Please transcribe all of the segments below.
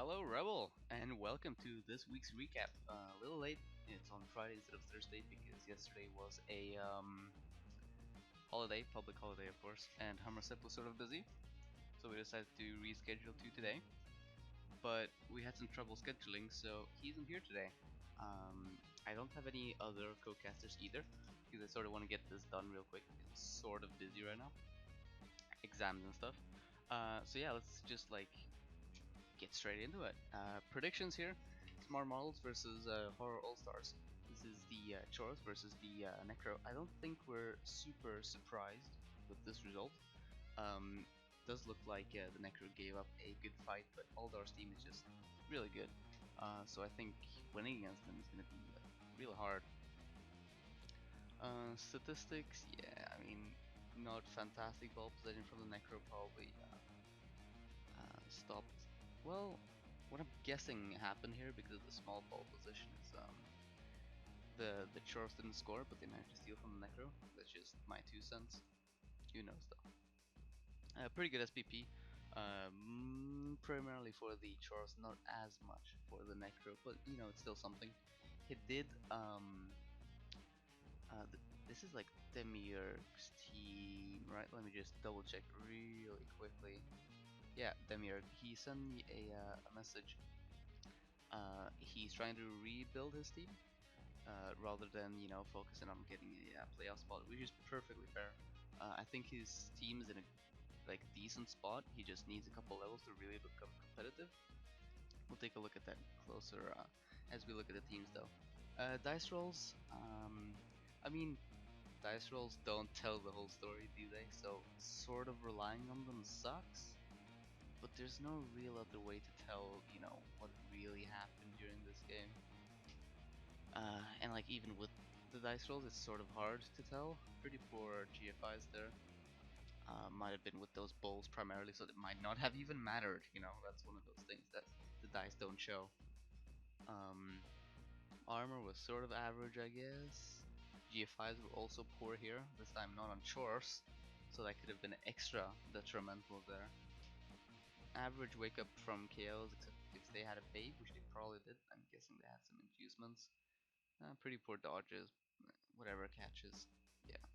Hello Rebel, and welcome to this week's recap. A little late, it's on Friday instead of Thursday because yesterday was a holiday, public holiday of course, and Hammersep was sort of busy, so we decided to reschedule to today. But we had some trouble scheduling, so he isn't here today. I don't have any other co-casters either, because I sort of want to get this done real quick. It's sort of busy right now, exams and stuff. So yeah, let's just get straight into it. Predictions here: Smart Models versus Horror All-Stars. This is the Chores versus the Necro. I don't think we're super surprised with this result. Does look like the Necro gave up a good fight, but Aldar's team is just really good. So I think winning against them is going to be real hard. Statistics, yeah, I mean, not fantastic ball possession from the Necro, probably stopped. Well, what I'm guessing happened here, because of the small ball position, is the Chores didn't score, but they managed to steal from the Necro. That's just my 2 cents. Who knows though. Pretty good SPP. Primarily for the Chores, not as much for the Necro, but you know, it's still something. He did this is like Demiurge's team, right? Let me just double check really quickly. Yeah, Demiurge. He sent me a message. He's trying to rebuild his team rather than focusing on getting a playoff spot, which is perfectly fair. I think his team is in a decent spot. He just needs a couple levels to really become competitive. We'll take a look at that closer as we look at the teams, though. Dice rolls. I mean, dice rolls don't tell the whole story, do they? So sort of relying on them sucks. But there's no real other way to tell, what really happened during this game. And even with the dice rolls, it's sort of hard to tell. Pretty poor GFIs there. Might have been with those bowls primarily, so it might not have even mattered. That's one of those things that the dice don't show. Armor was sort of average, I guess. GFIs were also poor here. This time not on Chores, so that could have been extra detrimental there. Average wake up from KOs, except if they had a bait, which they probably did. I'm guessing they had some inducements. Pretty poor dodges, whatever catches. Yeah.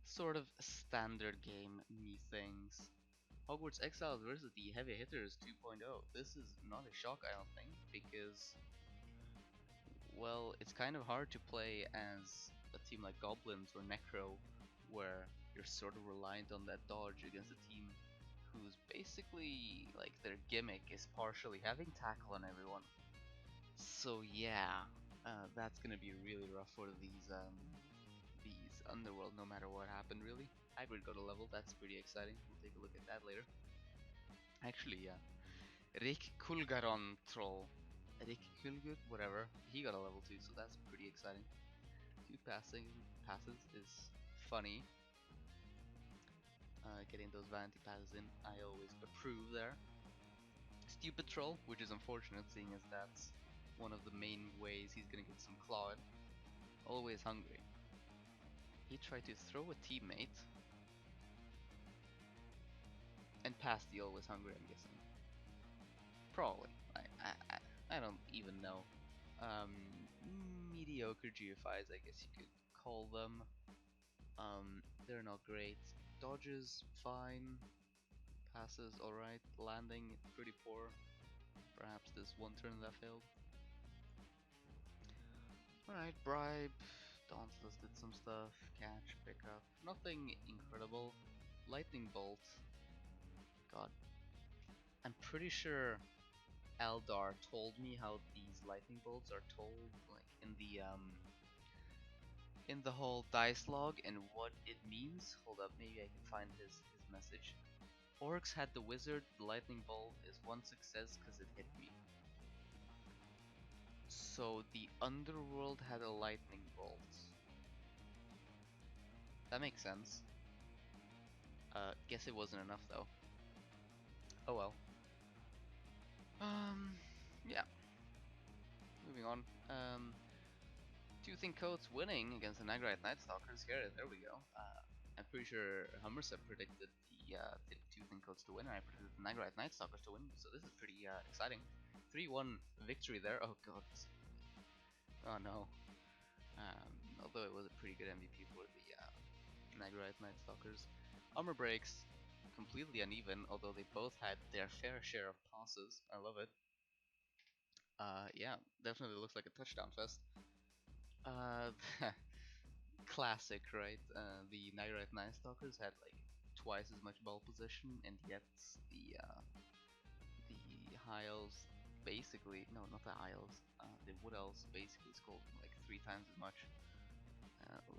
Sort of standard game, methinks. Hogwarts Exiles versus the Heavy Hitters 2.0. This is not a shock, I don't think, because, well, it's kind of hard to play as a team like Goblins or Necro, where you're sort of reliant on that dodge against a team who's basically, their gimmick is partially having tackle on everyone. So yeah, that's gonna be really rough for these Underworld, no matter what happened, really. Hybrid got a level, that's pretty exciting. We'll take a look at that later. Actually, yeah. Rick Kulgaron Troll. Rick Kulgur, whatever. He got a level 2, so that's pretty exciting. 2 passes is funny. Getting those vanity passes in, I always approve there. Stupid Troll, which is unfortunate, seeing as that's one of the main ways he's gonna get some clawed. Always hungry. He tried to throw a teammate and pass the always hungry, I'm guessing. Probably. I don't even know. Mediocre GFIs, I guess you could call them. They're not great. Dodges, fine. Passes, alright. Landing, pretty poor. Perhaps this one turn that failed. Alright, bribe. Dauntless did some stuff. Catch, pick up. Nothing incredible. Lightning bolt. God. I'm pretty sure Eldar told me how these lightning bolts are told, in the whole dice log and what it means. Hold up, maybe I can find his message. Orcs had the wizard, the lightning bolt is 1 success because it hit me. So the underworld had a lightning bolt. That makes sense. Guess it wasn't enough though. Oh well. Yeah. Moving on. Tooth and Coat's winning against the Nagarythe Nightstalkers here. There we go. I'm pretty sure Hummerset predicted the two thing codes to win, and I predicted the Nagarythe Nightstalkers to win, so this is pretty exciting. 3-1 victory there. Oh god. Oh no. Although it was a pretty good MVP for the Nagarythe Nightstalkers. Armor breaks completely uneven, although they both had their fair share of passes. I love it. Yeah, definitely looks like a touchdown fest. Classic, right? The Nagarythe Nightstalkers had like twice as much ball position, and yet the High Elves basically, no, not the High Elves, the Wood Elves basically scored like 3 times as much.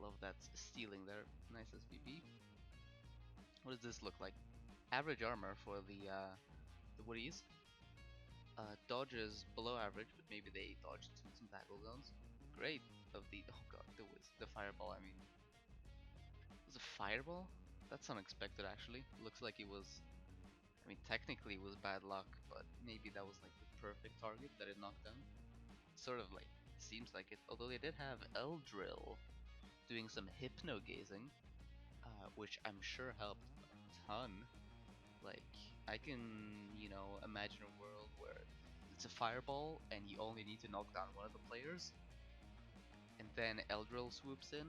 Love that stealing there. Nice SPP. What does this look like? Average armor for the Woodies. Dodges below average, but maybe they dodged some tackle zones. Great of the, oh god, the fireball. I mean, was a fireball? That's unexpected actually. Looks like it was. I mean, technically it was bad luck, but maybe that was like the perfect target that it knocked down. Sort of like seems like it. Although they did have Eldricht doing some hypno gazing, which I'm sure helped a ton. Like, I can, you know, imagine a world where it's a fireball and you only need to knock down one of the players, and then Eldrill swoops in.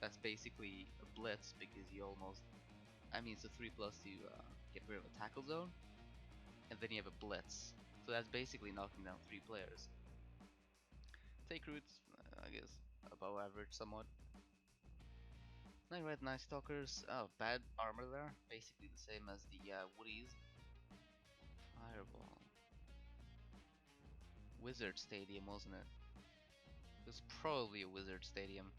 That's basically a blitz because you almost, I mean, it's a 3+ to get rid of a tackle zone, and then you have a blitz. So that's basically knocking down 3 players. Take roots, I guess, above average somewhat. Nagarythe Nightstalkers, oh, bad armor there, basically the same as the Woodies. Fireball. Wizard Stadium, wasn't it? It was probably a Wizard Stadium.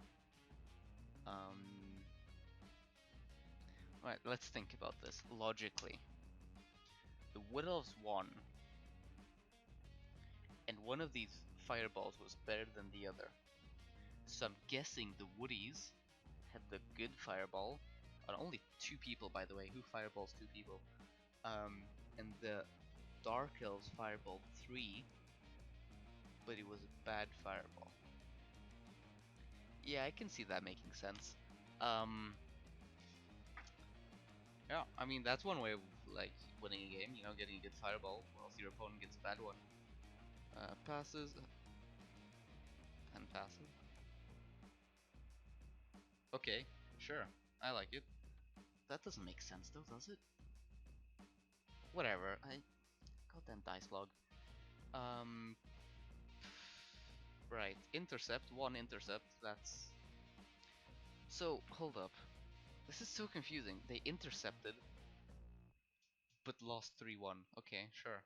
Alright, let's think about this logically. The Wood Elves won, and one of these fireballs was better than the other. So I'm guessing the Woodies had the good fireball. On only 2 people, by the way. Who fireballs 2 people? And the Dark Elves fireballed 3, but it was a bad fireball. Yeah, I can see that making sense. Yeah, I mean that's one way of like winning a game, you know, getting a good fireball, whilst your opponent gets a bad one. Passes and passes. Okay, sure, I like it. That doesn't make sense though, does it? Whatever. Goddamn dice log. Right. Intercept. 1 intercept. That's. So hold up. This is so confusing. They intercepted, but lost 3-1. Okay, sure.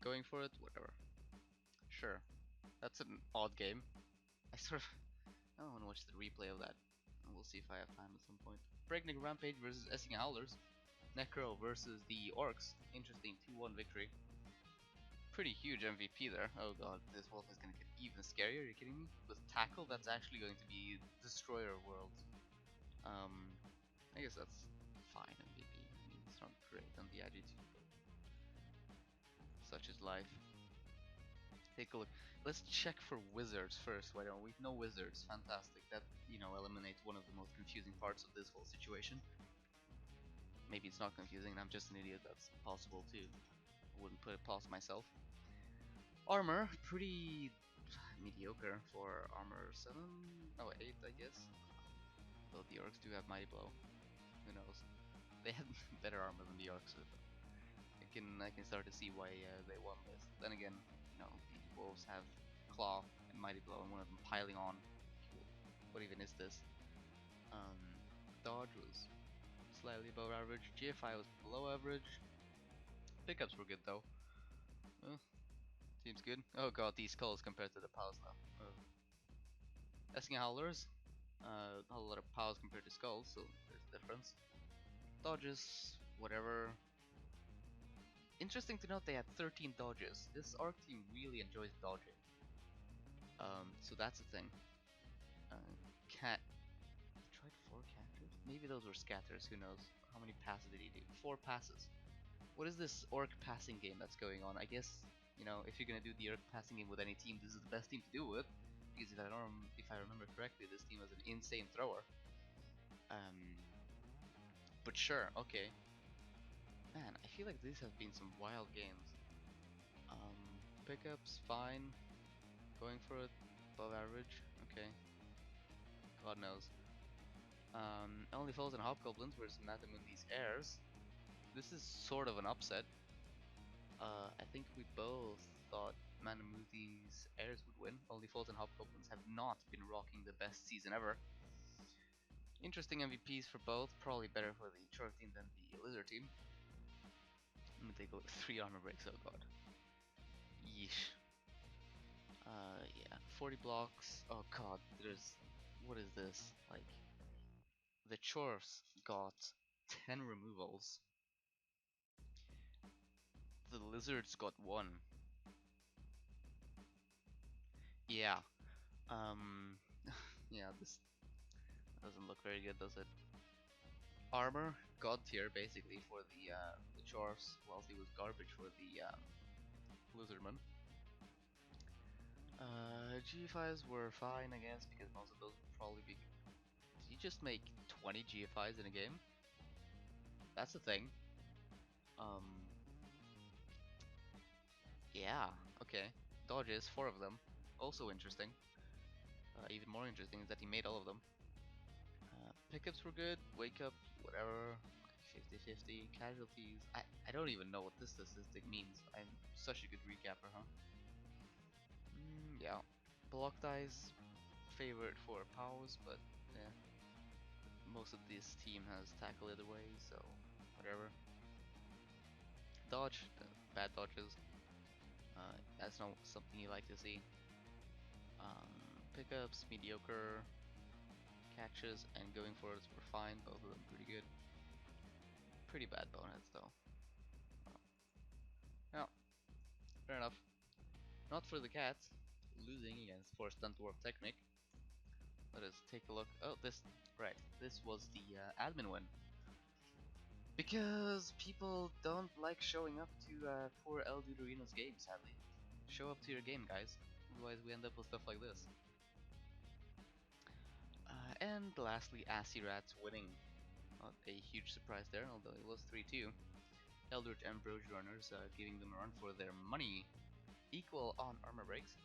Going for it. Whatever. Sure. That's an odd game. I want to watch the replay of that. And we'll see if I have time at some point. BreakNek Rampage versus ASCII Howlers. Necro versus the Orcs. Interesting 2-1 victory. Pretty huge MVP there. Oh god, this wolf is gonna get even scarier. Are you kidding me? With tackle, that's actually going to be Destroyer World. I guess that's fine MVP. I mean, it's not great on the IG2. Such is life. Take a look. Let's check for wizards first, why don't we? No wizards. Fantastic. That, you know, eliminates one of the most confusing parts of this whole situation. Maybe it's not confusing and I'm just an idiot. That's possible too. I wouldn't put it past myself. Armor, pretty mediocre for armor 7, no 8 I guess. Though the orcs do have mighty blow. Who knows? They had better armor than the orcs. So I can start to see why they won this. Then again, you know, the wolves have claw and mighty blow, and one of them piling on. What even is this? Dodge was slightly above average. GFI was below average. Pickups were good though. Seems good. Oh god, these skulls compared to the pals now. ASCII Howlers, a lot of pals compared to skulls, so there's a difference. Dodges, whatever. Interesting to note they had 13 dodges. This ARC team really enjoys dodging. So that's a thing. Cat. He tried 4 captures? Maybe those were scatters, who knows? How many passes did he do? 4 passes. What is this orc passing game that's going on? I guess, you know, if you're gonna do the orc passing game with any team, this is the best team to do it with. because if I remember correctly, this team was an insane thrower. But sure, okay. Man, I feel like these have been some wild games. Pickups, fine. Going for it, above average, okay. God knows. Only Foals and Hobgoblins versus Mazdamundis Heirs. This is sort of an upset. I think we both thought Mazdamundis Heirs would win. Only Foals and Hobgoblins have not been rocking the best season ever. Interesting MVPs for both, probably better for the Shark team than the Lizard team. Let me take a look. 3 armor breaks, oh god. Yeesh. Yeah, 40 blocks. Oh god, what is this? Like, the Chorfs got 10 removals. The Lizards got 1. Yeah. Yeah, this doesn't look very good, does it? Armor, god tier basically for the Chorfs, whilst he was garbage for the Lizardmen. GFIs were fine, I guess, because most of those would probably be... Did you just make 20 GFIs in a game? That's a thing. Yeah, okay. Dodges, 4 of them. Also interesting. Even more interesting is that he made all of them. Pickups were good, wake up, whatever, like 50-50. Casualties, I don't even know what this statistic means. I'm such a good recapper, huh? Yeah. Block dice, favorite for powers, but yeah. Most of this team has tackle either way, so whatever. Dodge, bad dodges. That's not something you like to see. Pickups, mediocre. Catches and going for it were fine, both of them pretty good. Pretty bad boneheads though. Yeah, fair enough. Not for the cats. Losing against Forced Stunt Dwarf Technic. Let us take a look. Oh, right. This was the admin win. Because people don't like showing up to poor Eldricht's game, sadly. Show up to your game, guys. Otherwise we end up with stuff like this. And lastly, ASCII Rats winning. Not a huge surprise there, although it was 3-2. Eldricht and Ambrosia runners giving them a run for their money. Equal on armor breaks.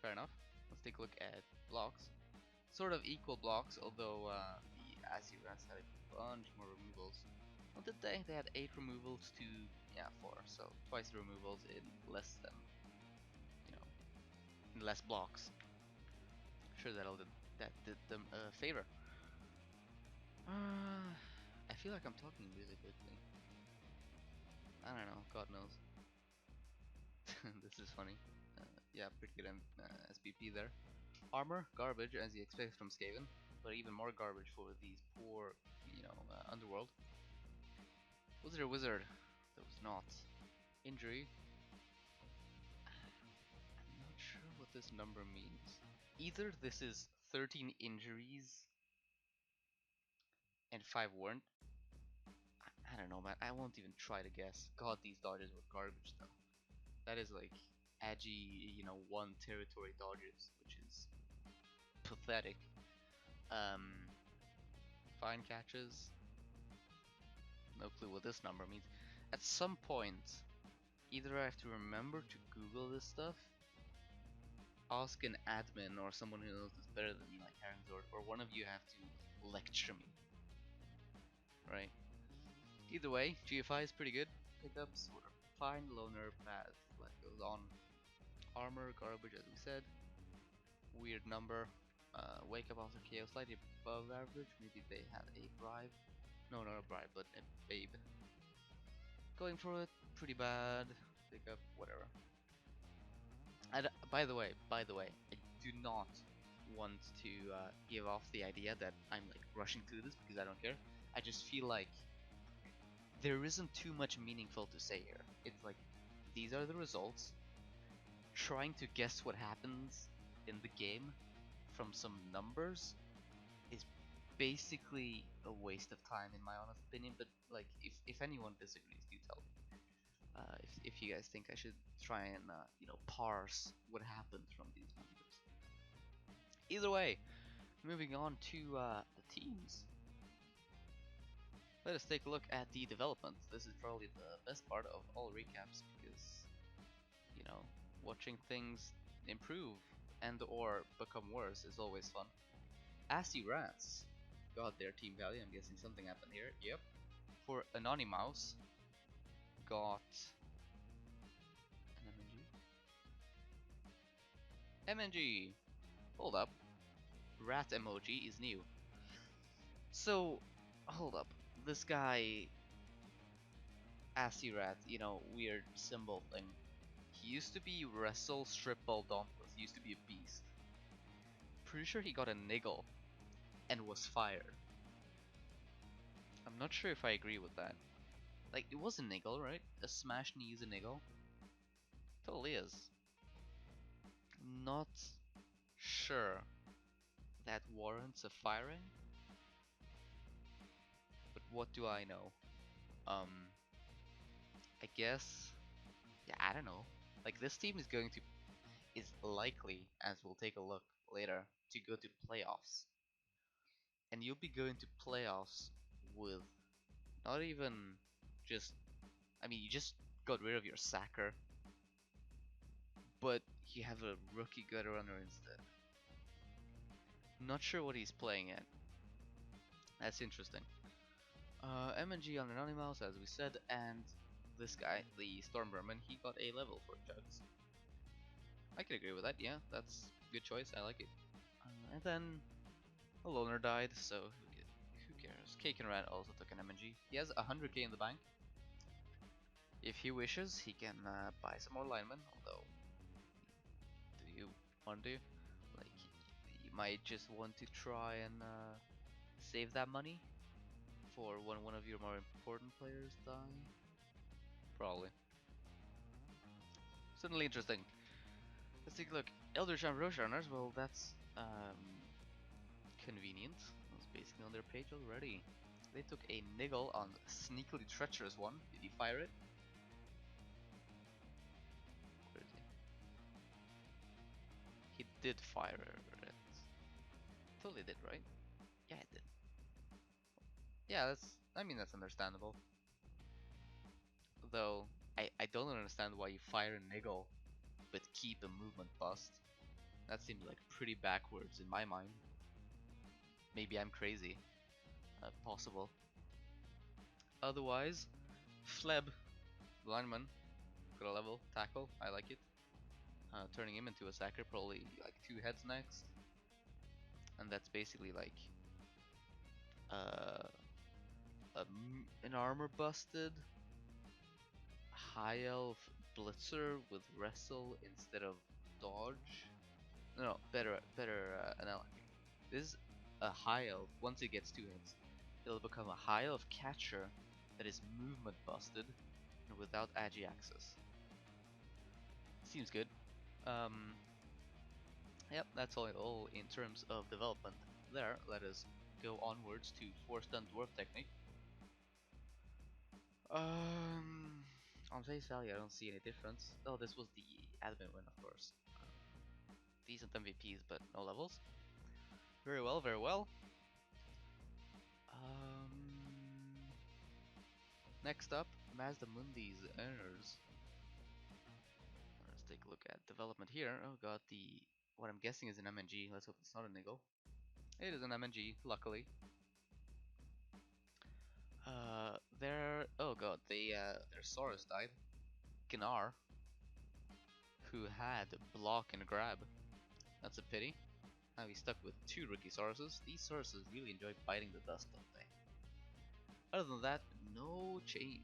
Fair enough. Let's take a look at blocks. Sort of equal blocks, although the ASCII Rats had a bunch more removals. What did they? They had 8 removals to, 4. So twice the removals in less than, in less blocks. Sure, that did them a favor. I feel like I'm talking really quickly. I don't know, God knows. This is funny. Yeah, pretty good SPP there. Armor, garbage, as you expect from Skaven, but even more garbage for these poor, underworld. Was it a wizard? That was not. Injury. I'm not sure what this number means. Either this is 13 injuries and 5 weren't. I don't know, man. I won't even try to guess. God, these dodges were garbage, though. That is like Agi, 1 territory dodges, which is pathetic. Fine catches. No clue what this number means. At some point, either I have to remember to Google this stuff, ask an admin or someone who knows this better than me, like Harrenzord, or one of you have to lecture me. Right? Either way, GFI is pretty good. Pickups were fine, loner, bad. Life goes on. Armor, garbage, as we said. Weird number. Wake up after KO, slightly above average. Maybe they had a bribe. No, not a bribe, but a babe. Going for it, pretty bad. Pick up, whatever. And by the way, I do not want to give off the idea that I'm like rushing through this because I don't care. I just feel like there isn't too much meaningful to say here. It's like, these are the results. Trying to guess what happens in the game from some numbers is basically a waste of time in my honest opinion, but like if anyone disagrees, do tell me. If you guys think I should try and parse what happens from these numbers. Either way, moving on to the teams. Let us take a look at the development. This is probably the best part of all recaps because, you know, watching things improve and or become worse is always fun. ASCII Rats got their team value. I'm guessing something happened here. Yep. For Anonymous, got an MNG. Hold up. Rat emoji is new. So, hold up. This guy, ASCII Rat, you know, weird symbol thing. He used to be Wrestle Strip Ball Dauntless. He used to be a beast. Pretty sure he got a niggle and was fired. I'm not sure if I agree with that. Like, it was a niggle, right? A smash knee is a niggle. Totally is. Not sure that warrants a firing. But what do I know? I guess, yeah, I don't know. Like, this team is likely, as we'll take a look later, to go to playoffs. And you'll be going to playoffs with not even just, I mean, you just got rid of your sacker, but you have a rookie gutter runner instead. Not sure what he's playing at. That's interesting. MNG on Anonymous, as we said, and this guy, the Stormvermin, he got a level for Chugs. I can agree with that, yeah, that's a good choice, I like it. And then a loner died, so who cares? Cake and Rat also took an MNG. He has 100k in the bank. If he wishes, he can buy some more linemen, although, do you want to? Like, you might just want to try and save that money for when one of your more important players die. Probably. Certainly interesting. Let's take a look. Eldricht Ambrosia, well, that's convenient. That's basically on their page already. They took a niggle on Sneakily Treacherous one. Did he fire it? Where is he? He did fire it. Totally did, right? Yeah, it did. Yeah, that's understandable. Though, I don't understand why you fire a niggle but keep a movement bust. That seems like pretty backwards in my mind. Maybe I'm crazy. Possible. Otherwise, Fleb, lineman, got a level, tackle, I like it. Turning him into a sacker, probably like 2 heads next. And that's basically like uh, an armor busted high elf blitzer with wrestle instead of dodge. No, better analogy. This is a high elf. Once it gets 2 hits, it'll become a high elf catcher that is movement busted and without agi access. Seems good. Yep, that's all in terms of development there. Let us go onwards to 4-stun dwarf technique. On face value, I don't see any difference. Oh, this was the admin win, of course. Decent MVPs, but no levels. Very well, very well. Next up, Mazdamundis Heirs. Let's take a look at development here. Oh god, what I'm guessing is an MNG. Let's hope it's not a niggle. It is an MNG, luckily. Oh god, their Saurus died. Gnar, who had block and grab. That's a pity. Now he's stuck with 2 rookie Sauruses. These Sauruses really enjoy biting the dust, don't they? Other than that, no change.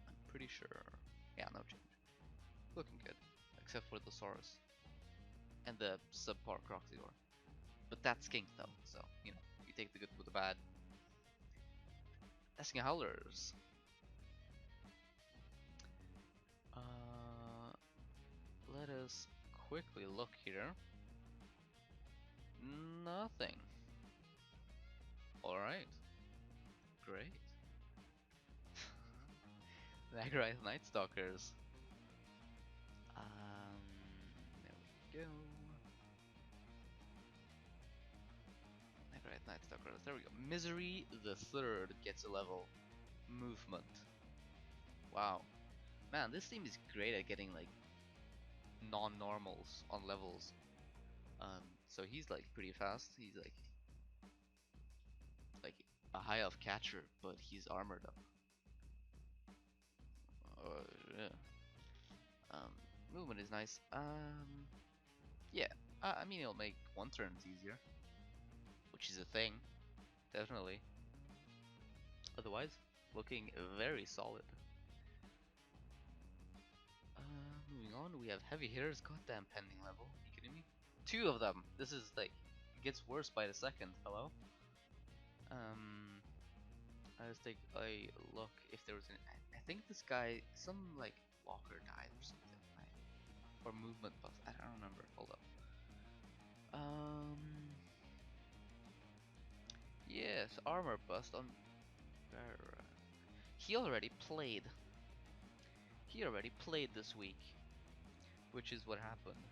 I'm pretty sure. Yeah, no change. Looking good, except for the Saurus and the subpar Croxidor. But that's king though, so you know, you take the good with the bad. ASCII Howlers. Let us quickly look here. Nothing. Alright. Great. Nagarythe Nightstalkers. There we go. Nightstalkers. There we go. Misery the Third gets a level. Movement. Wow. Man, this team is great at getting like non-normals on levels. So he's like pretty fast. He's like a high elf catcher, but he's armored up. Yeah. Movement is nice. Yeah. I mean, it'll make one turns easier, which is a thing, definitely. Otherwise, looking very solid. Moving on, we have heavy hitters. Goddamn pending level. Are you kidding me? 2 of them. This is like, it gets worse by the second. Hello. Let's take a look if there was an. I think this guy, some like walker died or something, right? Or movement buff. I don't remember. Hold up. Yes, armor bust on. He already played. He already played this week, which is what happened.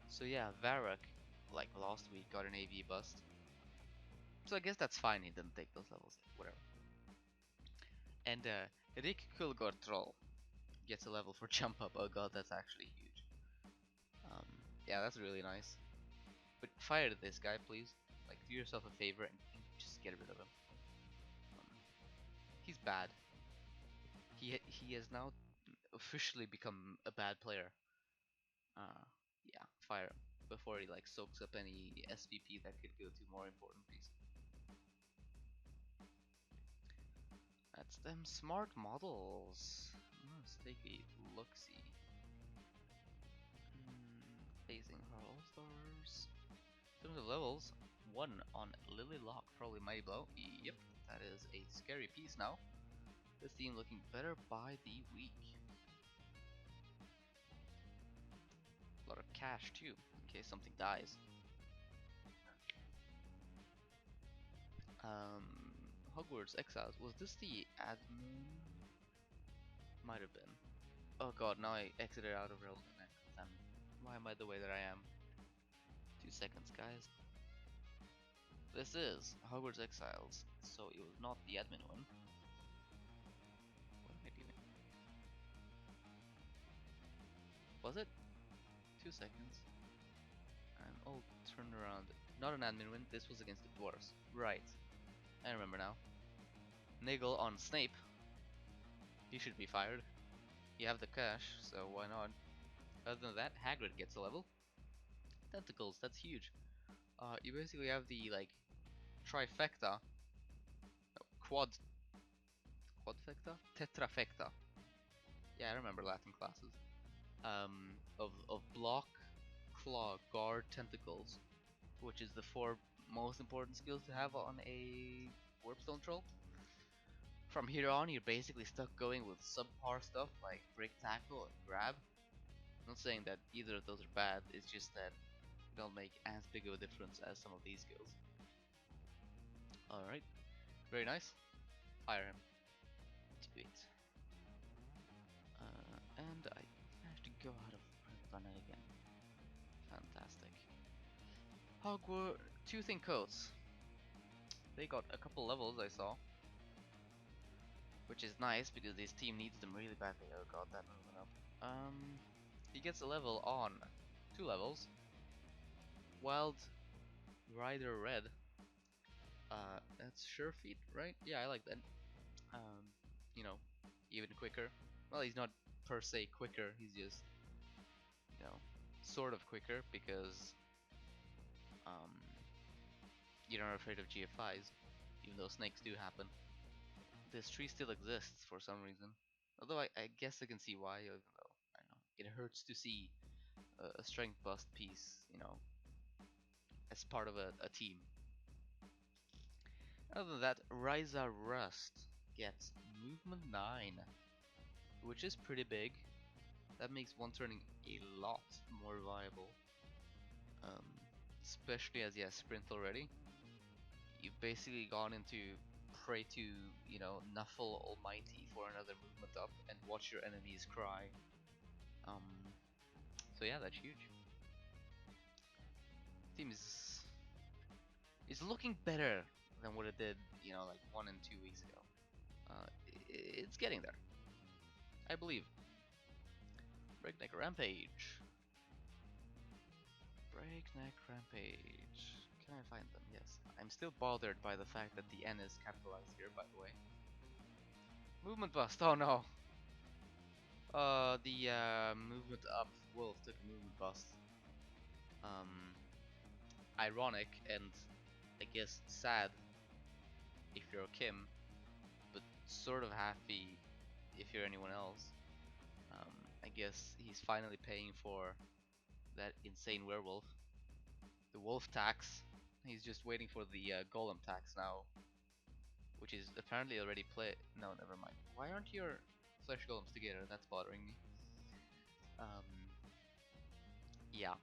So yeah, Varrock, like last week, got an AV bust. So I guess that's fine. He didn't take those levels. Whatever. And Rick Kulgortroll gets a level for jump up. Oh god, that's actually huge. Yeah, that's really nice. But fire this guy, please. Like, do yourself a favor and just get rid of him. He's bad. He has now officially become a bad player. Yeah, fire him before he like soaks up any SVP that could go to more important piece. That's them smart models. Let's take a look-see. Facing her all-stars. In terms of levels, 1 on Lily Lock, probably Mighty Blow. Yep, that is a scary piece now. This team looking better by the week. A lot of cash too, in case something dies. Hogwarts Exiles. Was this the admin? Might have been. Oh god, now I exited out of Rails. Why am I the way that I am? 2 seconds, guys. This is Hogwarts Exiles, so it was not the admin one. What am I doing? Was it? 2 seconds. And all turned around. Not an admin win, this was against the dwarves. Right. I remember now. Niggle on Snape. He should be fired. You have the cash, so why not? Other than that, Hagrid gets a level. Tentacles, that's huge. You basically have the like trifecta, no, quadfecta, tetrafecta. Yeah, I remember Latin classes. Of block, claw, guard, tentacles, which is the 4 most important skills to have on a warpstone troll. From here on, you're basically stuck going with subpar stuff like break, tackle, and grab. I'm not saying that either of those are bad. It's just that they don't make as big of a difference as some of these skills. Alright, very nice. Fire him. Do it. And I have to go out of planet again. Fantastic. Hogwarts Tooth and Coats. They got a couple levels I saw, which is nice because this team needs them really badly. Oh god, that movement up. He gets a level on 2 levels. Wild Rider Red. That's sure feet, right? Yeah, I like that. You know, even quicker. Well, he's not per se quicker. He's just, you know, sort of quicker because you're not afraid of GFIs, even though snakes do happen. This tree still exists for some reason. Although I guess I can see why, even though, I don't know, it hurts to see a strength bust piece, you know, as part of a team. Other than that, Ryza Rust gets movement 9, which is pretty big. That makes one turning a lot more viable. Especially as he has sprint already. You've basically gone into pray to, you know, Nuffle Almighty for another movement up and watch your enemies cry. So yeah, that's huge. Team is It's looking better than what it did, you know, like 1 and 2 weeks ago. It's getting there, I believe. BreakNek Rampage. BreakNek Rampage. Can I find them? Yes. I'm still bothered by the fact that the N is capitalized here, by the way. Movement bust. Oh no. The movement up wolf took a movement bust. Ironic and I guess sad if you're Kim, but sort of happy if you're anyone else. I guess he's finally paying for that insane werewolf. The wolf tax. He's just waiting for the golem tax now, which is apparently already No, never mind. Why aren't your flesh golems together? That's bothering me. Yeah,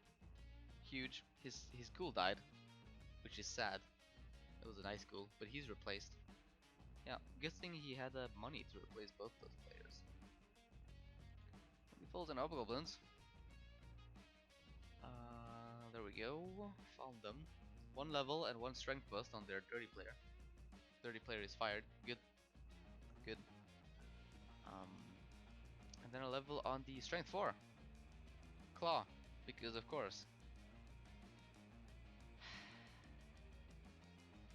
huge. His ghoul died, which is sad. It was a nice ghoul, but he's replaced. Yeah, good thing he had the money to replace both those players. Foals and Hobgoblins. There we go. Found them. 1 level and 1 strength bust on their dirty player. Dirty player is fired. Good. Good. And then a level on the strength 4. Claw. Because of course.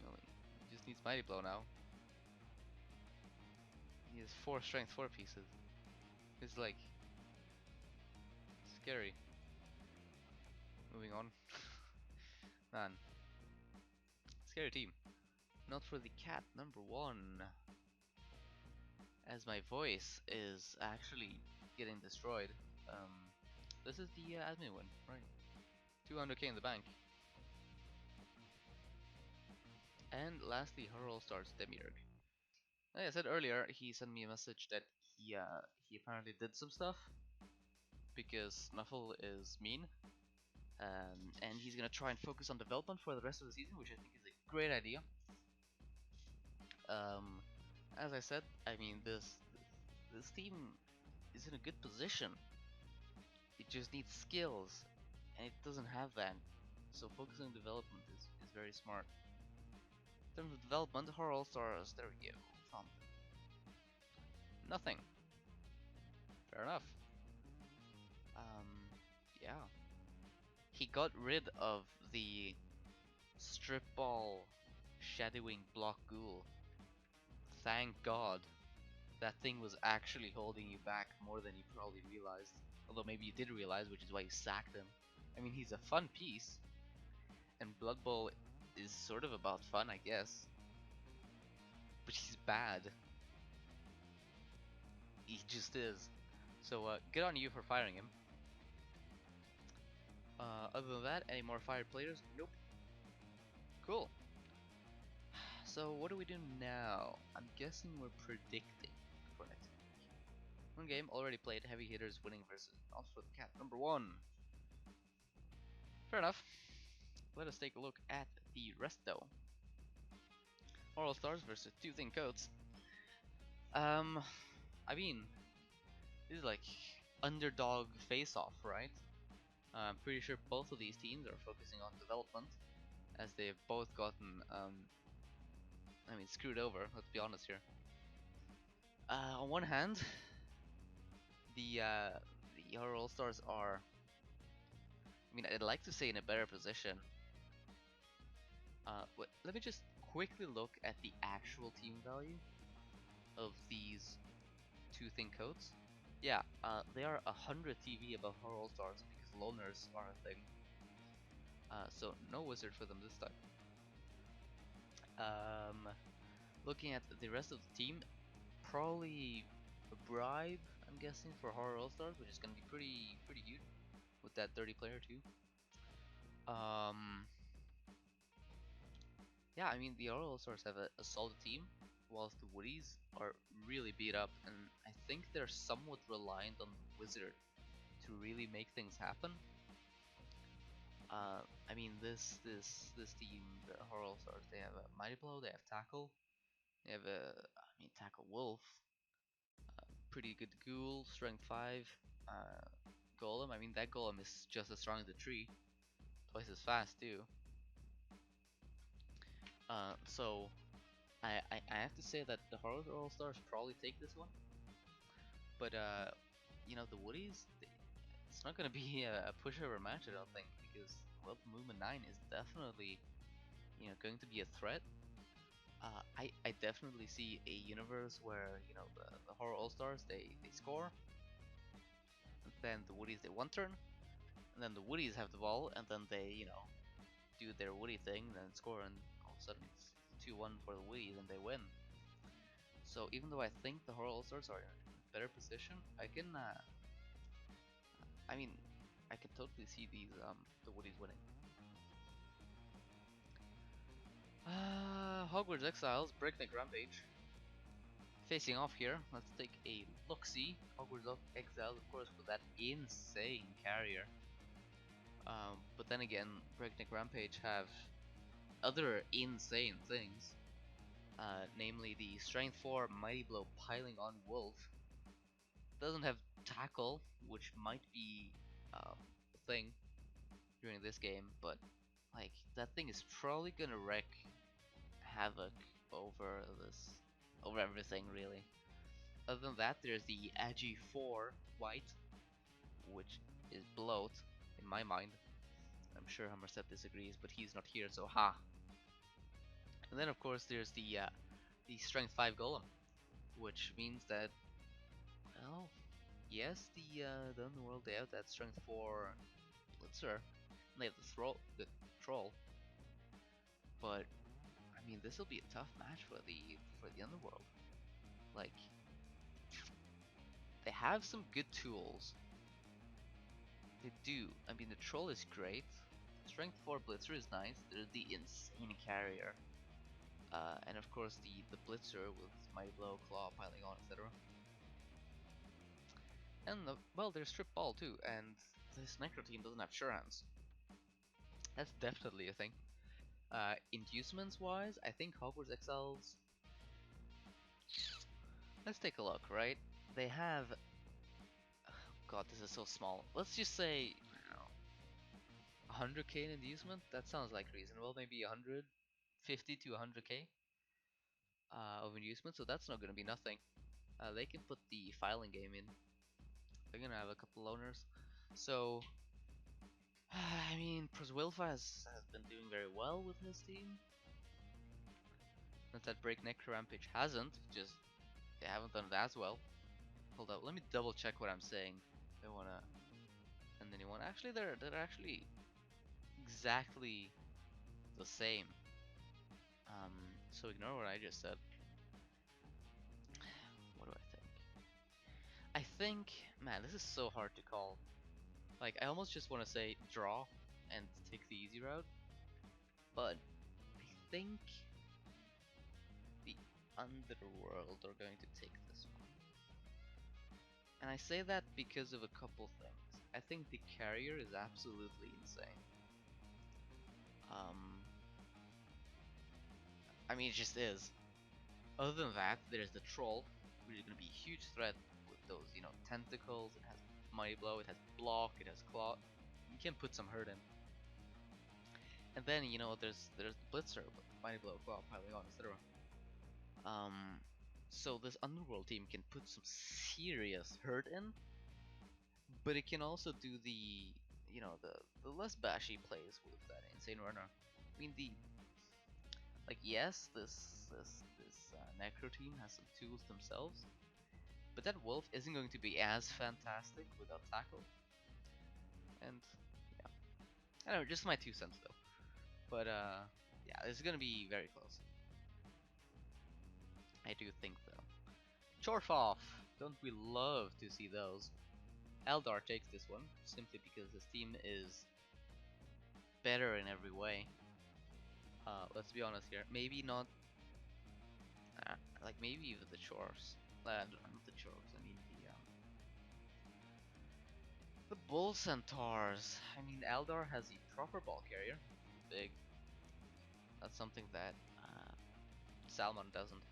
Well, he just needs Mighty Blow now. He has 4 strength 4 pieces. It's like scary. Moving on. Man. Scary team. Not for the cat number 1. As my voice is actually getting destroyed. This is the admin win, right? 200k in the bank. And lastly, her all stars Demiurge. Like I said earlier, he sent me a message that he apparently did some stuff because Snuffle is mean, and he's gonna try and focus on development for the rest of the season, which I think is a great idea. As I said, I mean this team is in a good position. It just needs skills, and it doesn't have that. So focusing on development is very smart. In terms of development, her all stars. There we go. Found nothing. Fair enough. Yeah. He got rid of the strip ball shadowing block ghoul. Thank God. That thing was actually holding you back more than you probably realized. Although maybe you did realize, which is why you sacked him. I mean, he's a fun piece. And Blood Bowl is sort of about fun, I guess. But he's bad. He just is. So, good on you for firing him. Other than that, any more fired players? Nope. Cool. So, what do we do now? I'm guessing we're predicting for next week. 1 game already played, heavy hitters winning versus not for the cat number 1. Fair enough. Let us take a look at the rest though. All stars versus 2 thin coats. I mean, this is like underdog face-off, right? I'm pretty sure both of these teams are focusing on development, as they've both gotten, I mean, screwed over. Let's be honest here. On one hand, the All Stars are, I mean, I'd like to say in a better position. Let me just quickly look at the actual team value of these 2 thin coats. Yeah, they are 100 TV above her All Stars because loners are a thing. So no wizard for them this time. Looking at the rest of the team, probably a bribe, I'm guessing, for Horror All Stars, which is gonna be pretty huge with that 30 player too. Yeah, I mean the All Stars have a solid team, whilst the Woodies are really beat up, and I think they're somewhat reliant on the Wizard to really make things happen. I mean this team, the Horror All Stars, they have a Mighty Blow, they have Tackle, they have Tackle Wolf, pretty good Ghoul, Strength 5, Golem. I mean that Golem is just as strong as the tree, twice as fast too. So I have to say that the Horror All Stars probably take this one, but you know, the Woodies, it's not gonna be a pushover match, I don't think, because well, Movement 9 is definitely, you know, going to be a threat. I definitely see a universe where, you know, the Horror All Stars they score, and then the Woodies they one turn, and then the Woodies have the ball, and then they, you know, do their Woody thing, and then score, and all of a sudden it's 2-1 for the Woodies, and they win. So even though I think the Horror All Stars are in a better position, I mean, I can totally see these the Woodies winning. Hogwarts Exiles, BreakNek Rampage. Facing off here, let's take a look-see. Hogwarts Exiles, of course, with that insane carrier. But then again, BreakNek Rampage have other insane things. Namely the Strength 4 Mighty Blow Piling on Wolf. Doesn't have Tackle, which might be a thing during this game, but like that thing is probably gonna wreak havoc over over everything really. Other than that, there's the Agi 4 White, which is bloat in my mind. I'm sure Hammerstep disagrees, but he's not here, so ha. And then of course there's the Strength 5 Golem, which means that, well, yes, the Underworld they have that Strength 4 Blitzer, and they have the Troll, but I mean this will be a tough match for the Underworld. Like, they have some good tools. They do. I mean, the Troll is great. Strength 4 Blitzer is nice. There's the insane carrier. And of course the Blitzer with Mighty Blow, Claw, Piling On, etc. And well, there's Strip Ball too, and this Necro team doesn't have Sure Hands. That's definitely a thing. Inducements wise, I think Hogwarts Exiles. Let's take a look, right? They have. God, this is so small. Let's just say, I don't know, 100k in inducement. That sounds like reasonable. Maybe 150 to 100k of inducement. So that's not gonna be nothing. They can put the filing game in. They're gonna have a couple loaners. So, I mean, Proswilfa has been doing very well with his team. Not that BreakNek Rampage hasn't, just they haven't done it as well. Hold up, let me double check what I'm saying. They wanna, and then you want. Actually, they're actually exactly the same. So ignore what I just said. What do I think? I think, man, this is so hard to call. Like, I almost just want to say draw and take the easy route, but I think the Underworld are going to take this one. And I say that because of a couple things. I think the carrier is absolutely insane. I mean, it just is. Other than that, there's the Troll, which is going to be a huge threat with those, you know, tentacles. It has Mighty Blow, it has Block, it has Claw. You can put some hurt in. And then, you know, there's the Blitzer with Mighty Blow, Claw, Piling On, etc. So this Underworld team can put some serious hurt in, but it can also do the, you know, the less bashy plays with that insane runner. I mean, like, yes, this Necro team has some tools themselves, but that Wolf isn't going to be as fantastic without tackle. And yeah, I don't know, just my 2 cents though. But yeah, this is gonna be very close. I do think though. Chorfoff! Don't we love to see those? Eldar takes this one simply because his team is better in every way. Let's be honest here. Maybe not. Like maybe even the chores. Not the chores. I mean the bull centaurs. I mean, Eldar has a proper ball carrier. Big. That's something that Salmon doesn't.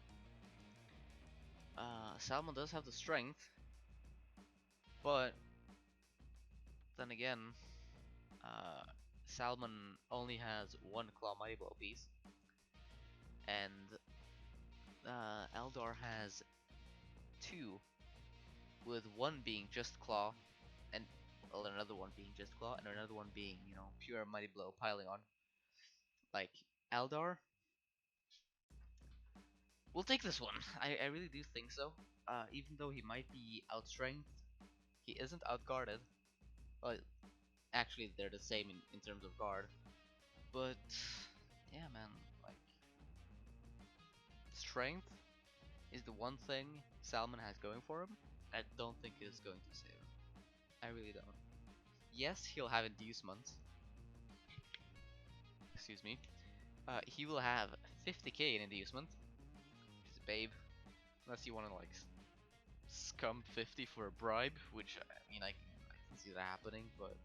Salmon does have the strength, but then again, Salmon only has one Claw Mighty Blow piece, and Eldar has 2, with one being just Claw, and well, another one being just Claw, and another one being, you know, pure Mighty Blow piling on. Like, Eldar will take this one. I really do think so. Even though he might be outstrengthed, he isn't outguarded. Well, actually, they're the same in terms of guard. But, yeah, man, like, strength is the one thing Salmon has going for him. I don't think it's going to save him. I really don't. Yes, he'll have inducements. Excuse me. He will have 50k in inducement, which is a babe. Unless you want to like scum 50 for a bribe, which I mean I can see that happening, but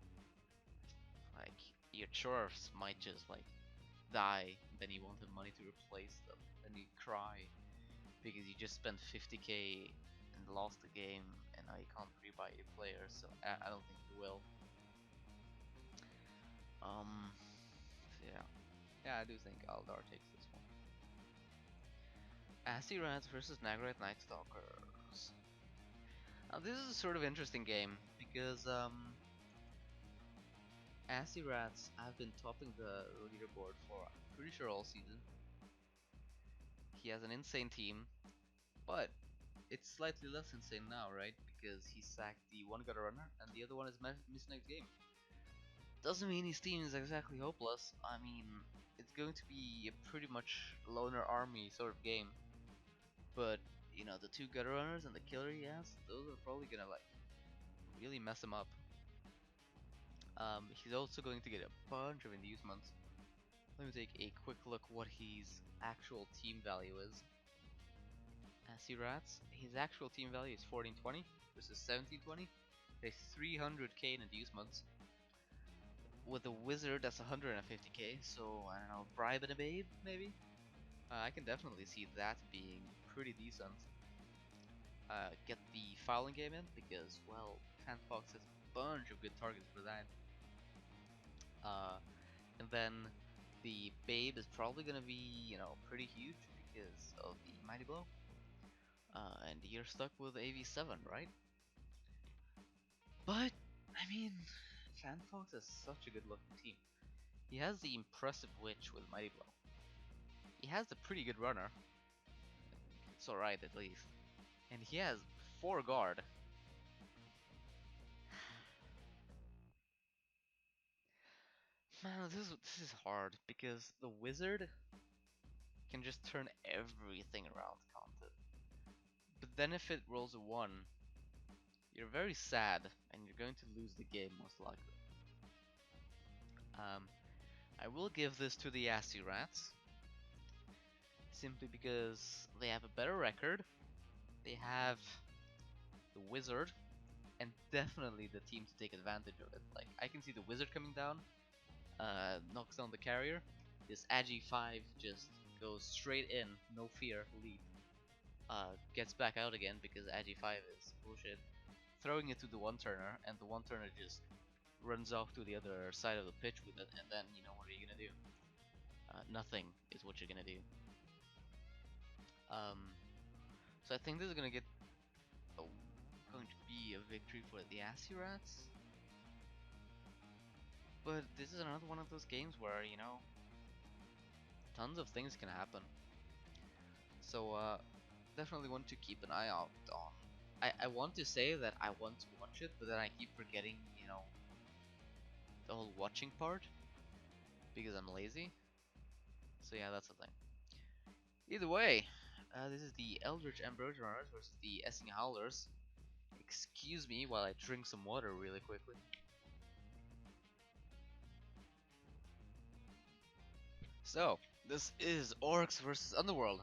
like your chores might just like die, then you won't have money to replace them, then you cry because you just spent 50k and lost the game, and now you can't rebuy your players. So I don't think you will. Yeah. Yeah, I do think Aldar takes this one. ASCII Rats versus Nagarythe Nightstalkers. Now this is a sort of interesting game because ASCII Rats have been topping the leaderboard for I'm pretty sure all season. He has an insane team, but it's slightly less insane now, right? Because he sacked the one gutter runner and the other one is missing next game. Doesn't mean his team is exactly hopeless. I mean, it's going to be a pretty much loner army sort of game. But, you know, the 2 gutter runners and the killer he has, those are probably gonna like really mess him up. He's also going to get a bunch of inducements. Let me take a quick look what his actual team value is. ASCII Rats, his actual team value is 1420 versus 1720. There's 300k in inducements. With a wizard, that's 150k, so I don't know, bribe and a babe, maybe? I can definitely see that being pretty decent. Get the fouling game in, because, well, Fanfox has a bunch of good targets for that. And then the babe is probably gonna be, you know, pretty huge because of the Mighty Blow. And you're stuck with AV7, right? But, I mean, Fanfox is such a good looking team. He has the impressive witch with Mighty Blow. He has the pretty good runner. It's alright at least. And he has 4 guard. Man, this is hard because the wizard can just turn everything around content. But then if it rolls a 1, you're very sad and you're going to lose the game most likely. I will give this to the ASCII Rats simply because they have a better record. They have the wizard and definitely the team to take advantage of it. Like I can see the wizard coming down, knocks down the carrier. This Agi 5 just goes straight in, no fear, leap. Gets back out again because Agi 5 is bullshit. Throwing it to the one turner, and the one turner just runs off to the other side of the pitch with it, and then, you know, what are you gonna do? Nothing is what you're gonna do. So I think this is gonna get going to be a victory for the ASCII Rats. But this is another one of those games where, you know, tons of things can happen. So definitely want to keep an eye out on. I want to say that I want to watch it, but then I keep forgetting, you know, the whole watching part because I'm lazy. So yeah, that's the thing. Either way, this is the Eldricht Ambrosia runners versus the Essing Howlers. Excuse me while I drink some water really quickly. So, this is Orcs versus Underworld.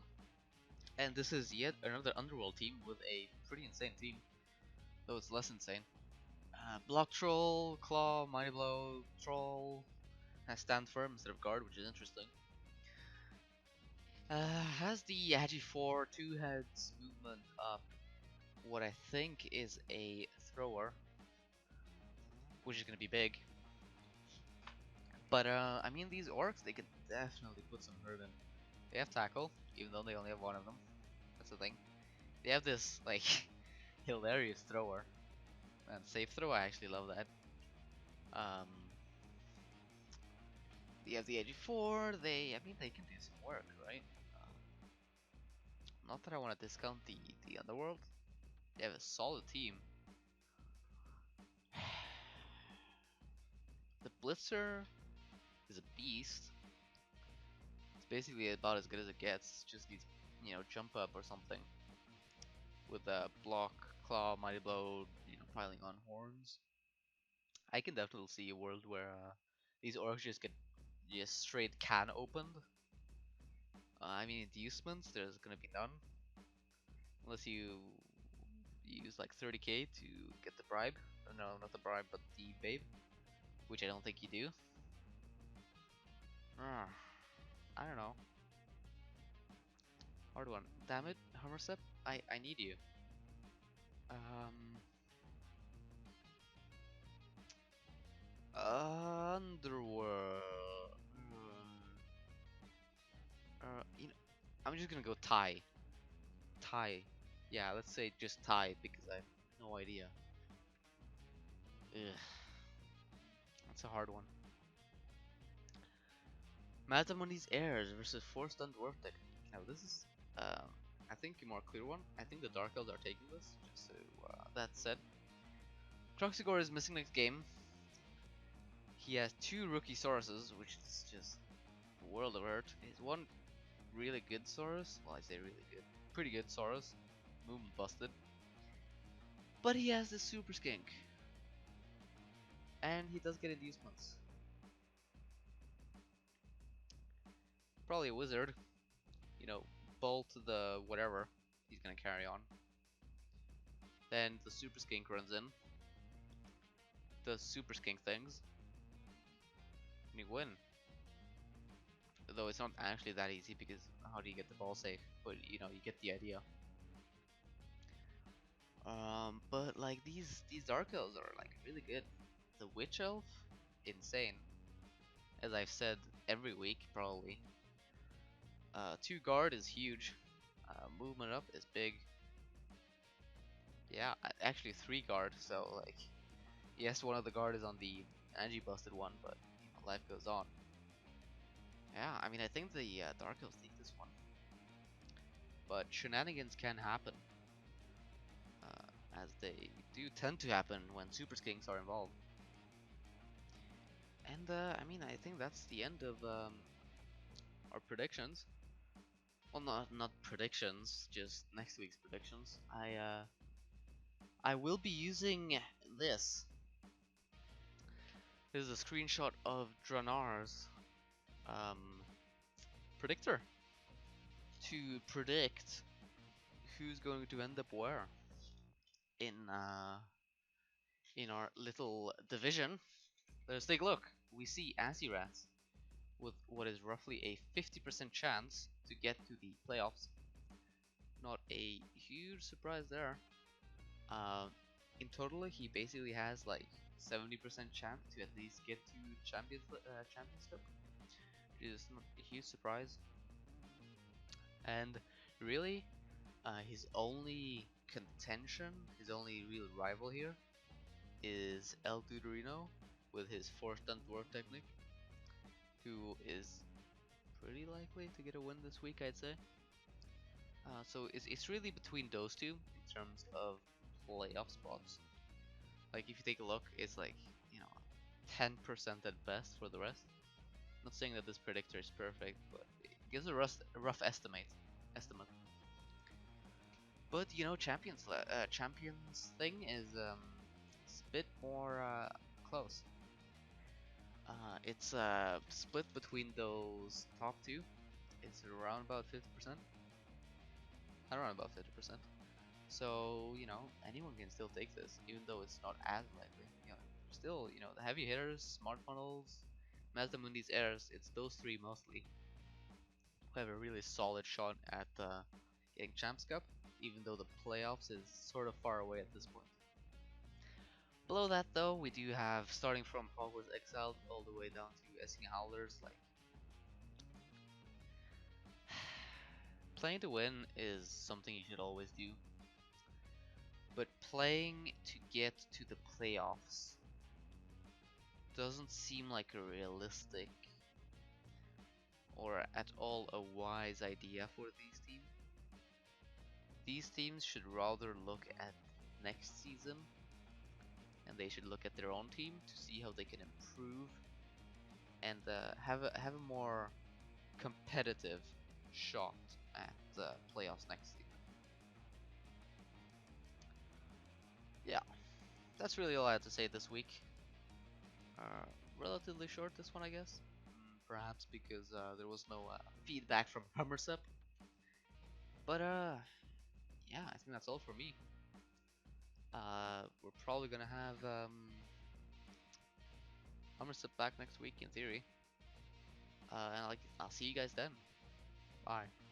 And this is yet another Underworld team with a pretty insane team, though it's less insane. Block Troll, Claw, Mighty Blow, Troll, has Stand Firm instead of Guard, which is interesting. Has the Agi 4 2 heads movement up, what I think is a thrower, which is going to be big. But I mean, these orcs, they could definitely put some hurt in. They have tackle, even though they only have one of them. That's the thing. They have this like hilarious thrower. And safe throw, I actually love that. Um, they have the 84. I mean, they can do some work, right? Not that I want to discount the underworld. They have a solid team. The Blitzer is a beast. It's basically about as good as it gets. Just needs, jump up or something with a block, claw, mighty blow, piling on horns. I can definitely see a world where these orcs just get just straight can opened. I mean, inducements, there's gonna be none unless you use like 30k to get the bribe. No, not the bribe, but the babe, which I don't think you do. I don't know. Hard one. Damn it, Hummersep, I need you. Um, Underworld. I'm just gonna go tie. Tie. Yeah, let's say just tie because I have no idea. Ugh, that's a hard one. Mazdamundis Heirs versus 4 stun dwarf deck. Now this is, I think a more clear one. I think the Dark Elves are taking this. Just so that said, Troxigor is missing next game. He has 2 rookie Sauruses, which is just a world of hurt. He's one really good Saurus. Well, I say really good, pretty good Saurus. Movement busted, but he has this Super Skink, and he does get inducements. Probably a wizard. Bolt the whatever he's gonna carry on. Then the Super Skink runs in, does Super Skink things, and you win. Though it's not actually that easy because how do you get the ball safe? But you get the idea. But like these Dark Elves are like really good. The Witch Elf, insane. As I've said every week probably. 2 guard is huge. Movement up is big. Yeah, actually 3 guard. So like, yes, one of the guard is on the Angie busted one, but life goes on. Yeah, I mean I think the Dark Elves take this one, but shenanigans can happen, as they do tend to happen when Super Skinks are involved. And I mean I think that's the end of our predictions. Well, not predictions, just next week's predictions. I will be using this. This is a screenshot of Dranars Predictor to predict who's going to end up where in our little division. Let's take a look. We see ASCII Rats with what is roughly a 50% chance to get to the playoffs. Not a huge surprise there. In total, he basically has like 70% chance to at least get to championship, which is not a huge surprise. And really, his only contention, his only real rival here, is Eldricht with his 4-stun dwarf technique, who is pretty likely to get a win this week, I'd say. So it's really between those two in terms of playoff spots. Like if you take a look, it's like 10% at best for the rest. Not saying that this predictor is perfect, but it gives a rough estimate. But champions thing is it's a bit more close. It's split between those top two. It's around about 50%. Around about 50%. So anyone can still take this, even though it's not as likely. Still the heavy hitters, smart funnels, Mazdamundis Heirs. It's those 3 mostly who have a really solid shot at getting Champs Cup, even though the playoffs is sort of far away at this point. Below that though, we do have, starting from Hogwarts Exiled all the way down to ASCII Howlers, like playing to win is something you should always do, but playing to get to the playoffs doesn't seem like a realistic or at all a wise idea for these teams. These teams should rather look at next season, and they should look at their own team to see how they can improve and have a more competitive shot at playoffs next season. Yeah, that's really all I had to say this week. Relatively short this one, I guess. Perhaps because there was no feedback from Hummersup. But yeah, I think that's all for me. We're probably gonna have Hummersup back next week in theory. And I'll see you guys then. Bye.